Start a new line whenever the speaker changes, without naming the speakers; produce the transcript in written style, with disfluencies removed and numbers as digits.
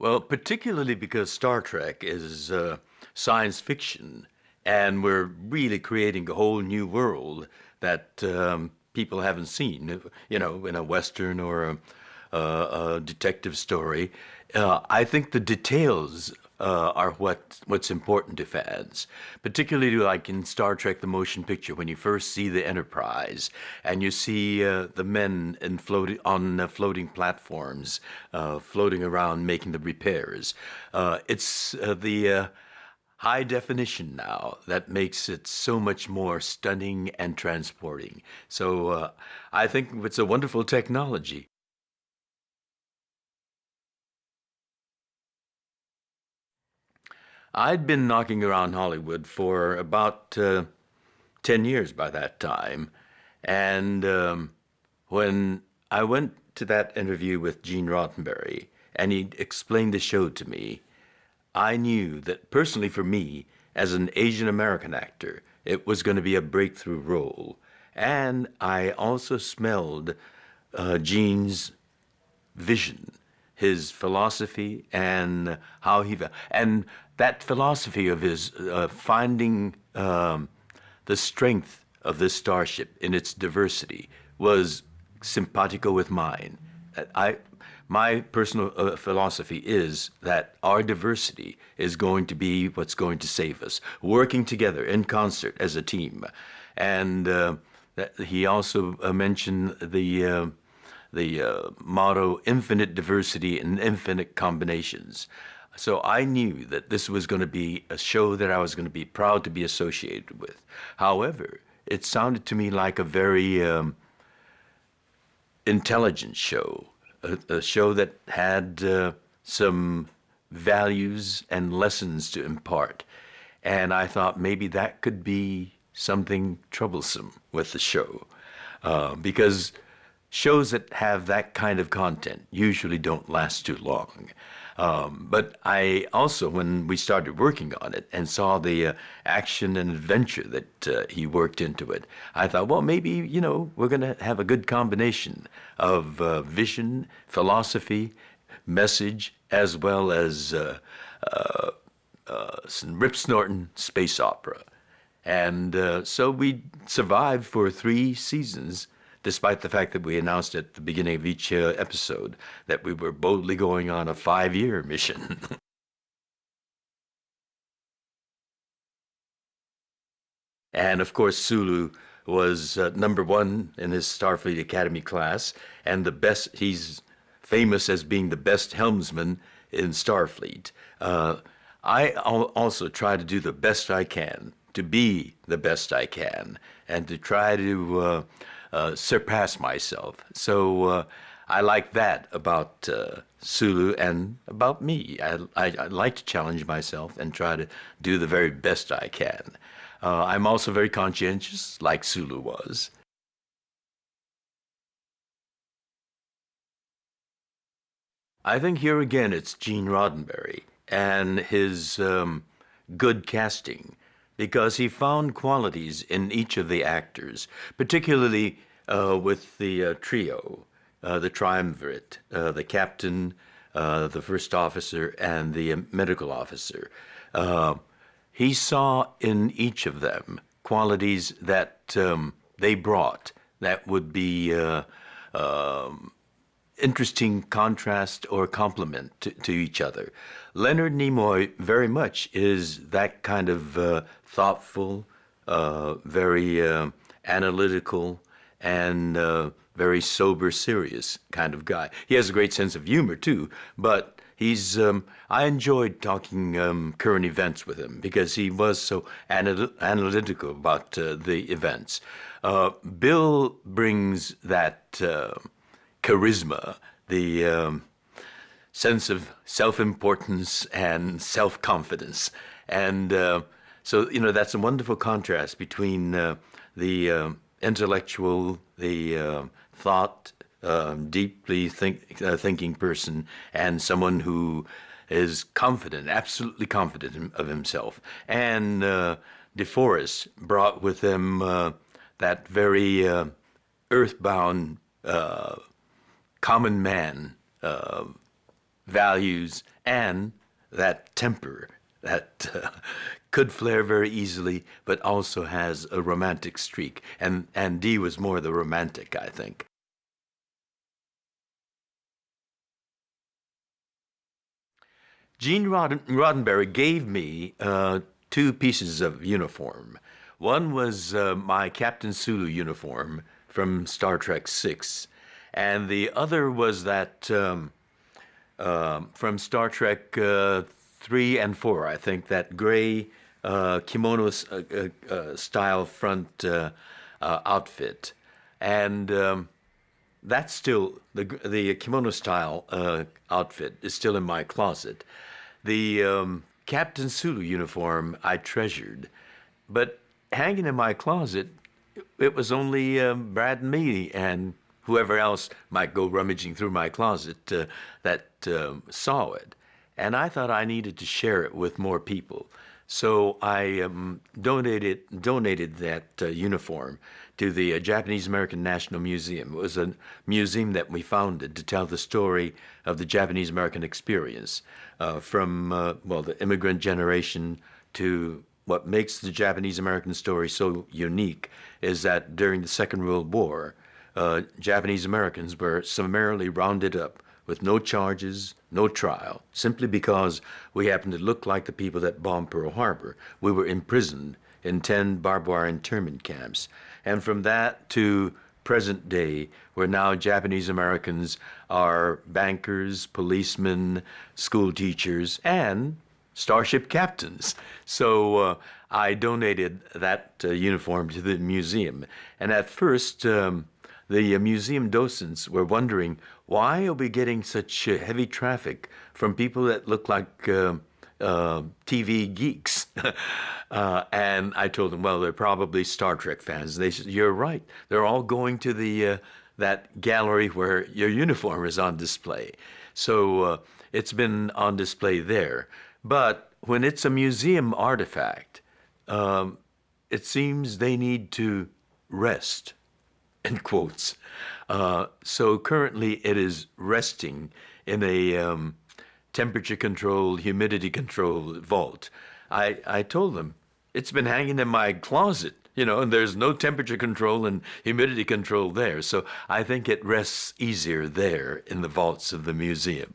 Well, particularly because Star Trek is science fiction, and we're really creating a whole new world that people haven't seen, in a Western or a detective story. I think the details are what's important to fans, particularly like in Star Trek: The Motion Picture, when you first see the Enterprise and you see the men on floating platforms, floating around making the repairs. It's the high definition now that makes it so much more stunning and transporting. So I think it's a wonderful technology. I'd been knocking around Hollywood for about 10 years by that time. And when I went to that interview with Gene Roddenberry and he explained the show to me, I knew that personally for me, as an Asian American actor, it was going to be a breakthrough role. And I also smelled Gene's vision, his philosophy, and how he and that philosophy of his finding the strength of this starship in its diversity was simpatico with mine. I My personal philosophy is that our diversity is going to be what's going to save us, working together in concert as a team. And he also mentioned the motto, infinite diversity and infinite combinations. So I knew that this was going to be a show that I was going to be proud to be associated with. However, it sounded to me like a very intelligent show, a show that had some values and lessons to impart. And I thought maybe that could be something troublesome with the show, because shows that have that kind of content usually don't last too long. But I also, when we started working on it and saw the action and adventure that he worked into it, I thought, well, maybe, we're going to have a good combination of vision, philosophy, message, as well as some rip-snorting space opera. And so we survived for 3 seasons, despite the fact that we announced at the beginning of each episode that we were boldly going on a 5-year mission. And of course, Sulu was #1 in his Starfleet Academy class, and he's famous as being the best helmsman in Starfleet. Also try to do the best I can, to be the best I can, and to try to surpass myself. So I like that about Sulu and about me. I like to challenge myself and try to do the very best I can. I'm also very conscientious, like Sulu was. I think here again it's Gene Roddenberry and his good casting, because he found qualities in each of the actors, particularly with the trio, the triumvirate, the captain, the first officer, and the medical officer. He saw in each of them qualities that they brought that would be interesting contrast or complement to each other. Leonard Nimoy very much is that kind of thoughtful, very analytical, and very sober, serious kind of guy. He has a great sense of humor too, but I enjoyed talking current events with him because he was so analytical about the events. Bill brings that charisma, the sense of self-importance and self-confidence. And so, that's a wonderful contrast between the intellectual, the thought, deeply thinking person, and someone who is confident, absolutely confident of himself. And DeForest brought with him that very earthbound, common man values, and that temper that could flare very easily, but also has a romantic streak. And Dee was more the romantic, I think. Gene Roddenberry gave me two pieces of uniform. One was my Captain Sulu uniform from Star Trek Six, and the other was that from Star Trek 3 and 4, I think, that gray kimono style front outfit. And that's still the kimono style outfit is still in my closet. The Captain Sulu uniform I treasured, but hanging in my closet, it was only Brad and me and whoever else might go rummaging through my closet that saw it. And I thought I needed to share it with more people. So I donated that uniform to the Japanese American National Museum. It was a museum that we founded to tell the story of the Japanese American experience from the immigrant generation to what makes the Japanese American story so unique is that during the Second World War, Japanese Americans were summarily rounded up with no charges, no trial, simply because we happened to look like the people that bombed Pearl Harbor. We were imprisoned in 10 barbed wire internment camps. And from that to present day, where now Japanese Americans are bankers, policemen, school teachers, and starship captains. So I donated that uniform to the museum. And at first, the museum docents were wondering, why are we getting such heavy traffic from people that look like TV geeks? And I told them, well, they're probably Star Trek fans. They said, you're right. They're all going to the that gallery where your uniform is on display. So it's been on display there. But when it's a museum artifact, it seems they need to rest, in quotes. So currently it is resting in a temperature-controlled, humidity-controlled vault. I told them, it's been hanging in my closet, and there's no temperature control and humidity control there. So I think it rests easier there in the vaults of the museum.